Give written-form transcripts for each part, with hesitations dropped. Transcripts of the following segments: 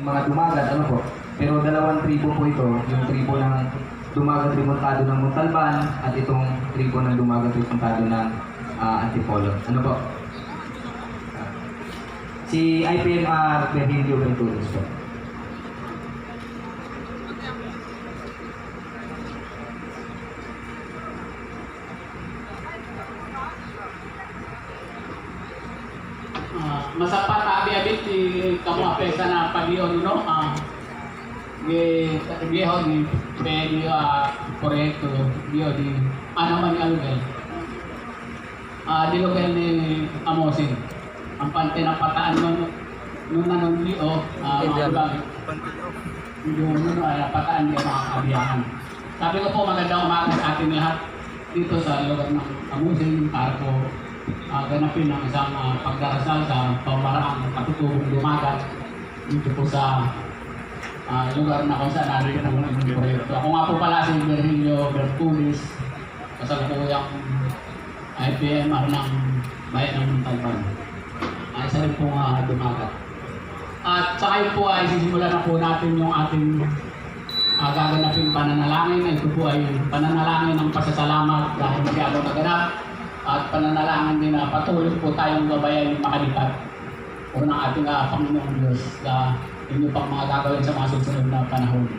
mga dumagat, ano po. Pero dalawang tribo po ito, yung tribo ng dumagat remontado ng Montalban at itong tribo ng dumagat remontado ng Antipolo. Ano po? Si IPMR Virgilio Venturis po. Masapat abi-abit di kamu apesa na pagion no viejo di pedi proyekto dio di ano man alugay di lugar ni Amosin ang pante ng pataan nung nanunlio yung pataan niya mga kabiyahan. Sabi ko po magandang umaga sa ating lahat dito sa lugar ng Amosin para po ganapin ang isang pagdarasal sa pamaraang katutubong dumagat dito po sa lugar na kung saan narin ang mga proyekto. Ako nga po pala si Virgilio Venturis, kasalukuyang IPMR ng Bayan ng Montalban. Isa rin po dumagat. At sa kayo po ay sisimulan na po natin yung ating gaganaping pananalangin. Ito po ay pananalangin ng pasasalamat dahil masyado naganap. At pananalangin din na patuloy po tayong gabayan makalipat po ng ating Panginoong Diyos sa inyo pang mga gagawin sa mga susunod na panahon.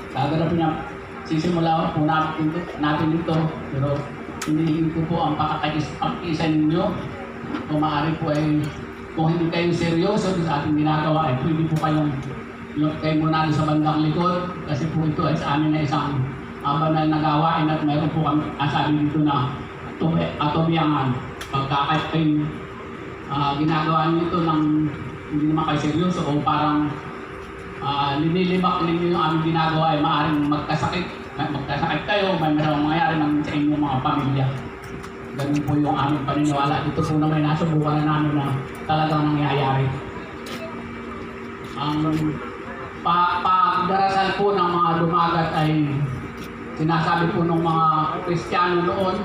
Gaganapin na sisimula po natin ito, pero hindi ko po ang pakakaisa ninyo. Kung maaari po ay kung hindi kayo seryoso sa ating ginagawa ay pwede po kayo muna sa bandang likod kasi po ito ay sa amin na isang banal na gawain at mayroon po kami asabi dito na atobiyangan. Pagka kayo ginagawa nyo ito ng hindi naman kayo seryoso o parang linilibak ninyo yung aming ginagawa ay maaaring magkasakit kayo, may maraming mangyayari sa inyong mga pamilya. Ganun po yung aming paniniwala. Ito po na may nasubukan na namin na talagang nangyayari. Ang pagdarasal po ng mga dumagat ay sinasabi po ng mga Kristiyano noon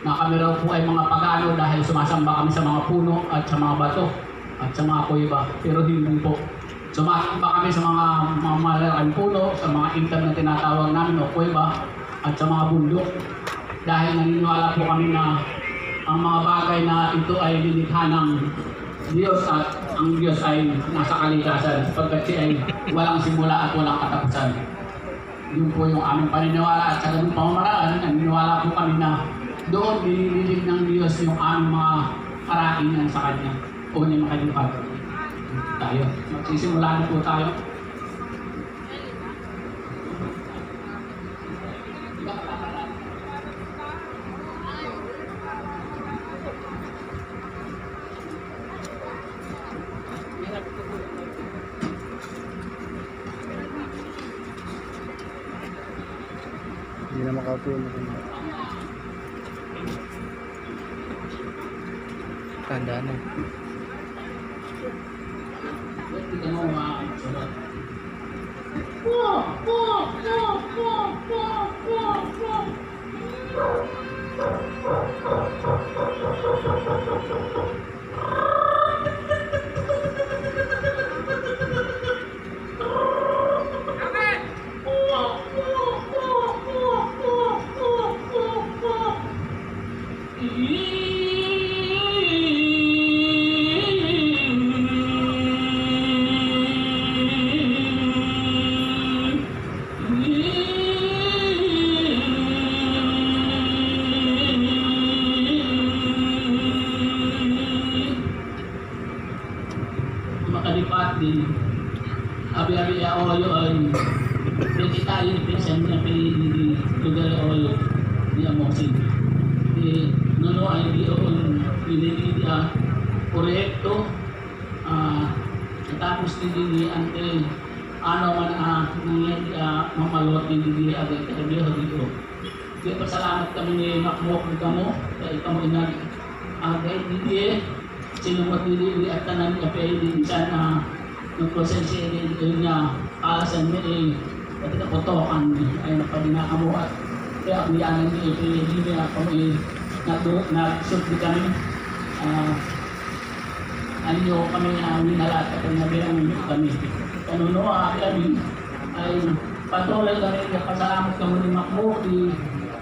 na kami raw po ay mga pagano dahil sumasamba kami sa mga puno at sa mga bato at sa mga kuiba. Pero hindi po. Sumasamba kami sa mga malalaking puno, sa mga intan na tinatawag namin o kuiba at sa mga bundok. Dahil naniniwala po kami na ang mga bagay na ito ay lilikha ng Diyos at ang Diyos ay nasa kalikasan sapagkat siya ay walang simula at walang katapusan. Yun po yung aming paniniwala at sa ganung pamamaraan, naniniwala po kami na doon dinidilig ng Diyos yung aming mga karakingan sa Kanya. O niya makalipat tayo. Magsisimula na po tayo. Hindi na makapulog. Tandaan na. Hindi mo makakasulat. Makalipat din abi-abi oyo ay hindi tayo pinsan na di lugar oyo di Amosin di nono ay di on pinili dia proyekto tapos di ante ano man nangyari mamalot di agad dia dito. Di pasalamat kami ni Makmok kamo dahil kamo inag agay di sinumot dili at tanan niya pwede sana ng prosesya niya alasan niya pati na potokan ay napadina kamo at kaya ang yanan niya pwede niya kami nagsulti kami Anyo kami ang minalat at nabilang kami. Kanunoa kami ay patuloy kami pasalamat kami ni Makbo di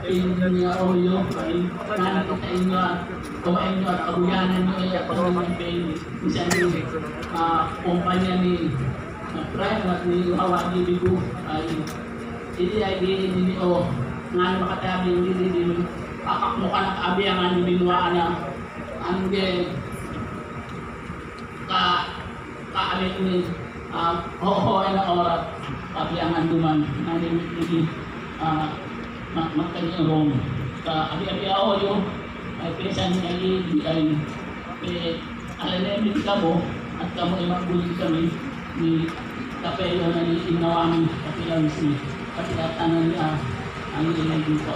inyo niya Oyo ay pananakit sa inyo at kumain nyo at kabuyanan nyo ay ako naman kayo isa ni kumpanya ni Prime at ni Hawa ni Bigo ay hindi ay di o nga makatabi hindi pakakmuka ng kaabiyangan ni Binuaan na ang kaalit ni hohoy na oras kaabiyangan duman na hindi magkanyang rong abi-abi ako yung ay pinsan niya ay alamin kamo at kamo ay magbulig kami ni kapelo na ni inawamin kapilang si kapilatanan niya ang ilay dito.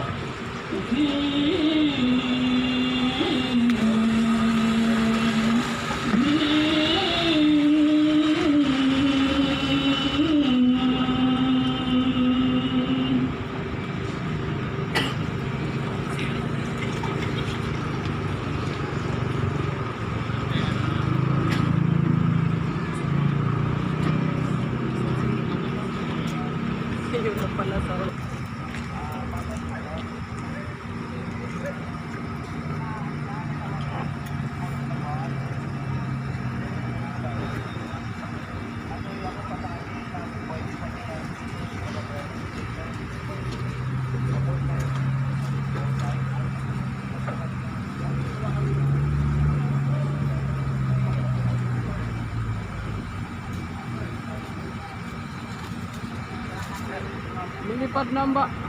Yung na pala sa Lilipad na ba?